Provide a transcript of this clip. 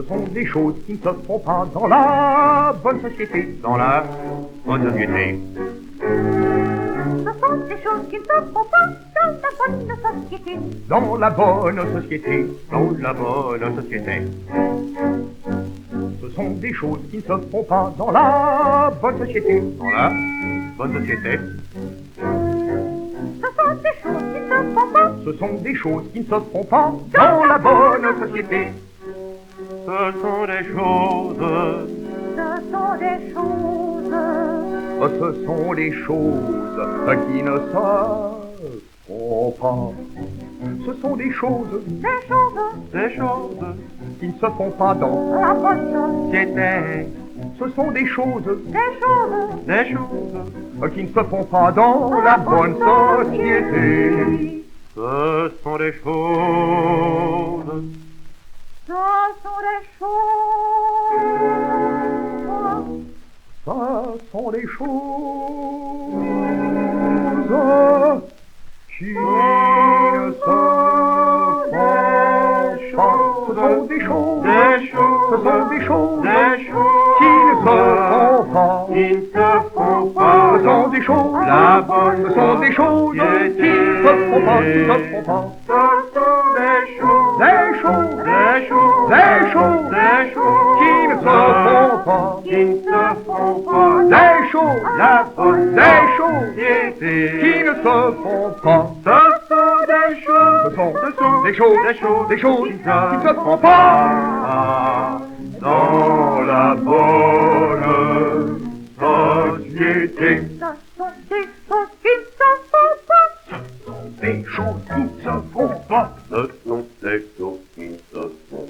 Ce sont des choses qui ne se font pas dans la bonne société. Dans la bonne société. Ce sont des choses qui ne se font pas dans la bonne société. Dans la bonne société. Dans la bonne société. Ce sont des choses qui ne se font pas dans la bonne société. Dans la bonne société. Ce sont des choses qui ne se font pas. Ce sont des choses qui ne se font pas dans la bonne société. Ce sont des choses. Ce sont des choses. Ce sont des choses qui ne se font pas. Ce sont des choses Des choses. Des choses qui ne se font pas dans La bonne société. Ce sont des choses Des choses. Des choses qui ne se font pas dans la bonne société. Ce sont des choses. Ce sont des choses. Ce sont des choses qui ne se font pas. Ce sont des choses. Des choses. Ce sont des choses Des choses qui ne se font pas. qui ne se font pas. Ce sont des choses. La bonne Ce sont des choses qui ne se font pas. Qui ne se font pas. Ce sont des choses. Des choses. Des choses. Des choses Des choses qui ne se font pas. qui ne se font pas. Des choses. La bonne Des choses société. qui ne se font pas. Ce sont des choses. Ce sont Des des choses. choses. Des choses qui qui ne se font pas. dans la bonne société. Ce sont des choses qui ne se font pas. Des choses qui ne se font pas. Ce sont des choses qui ne se font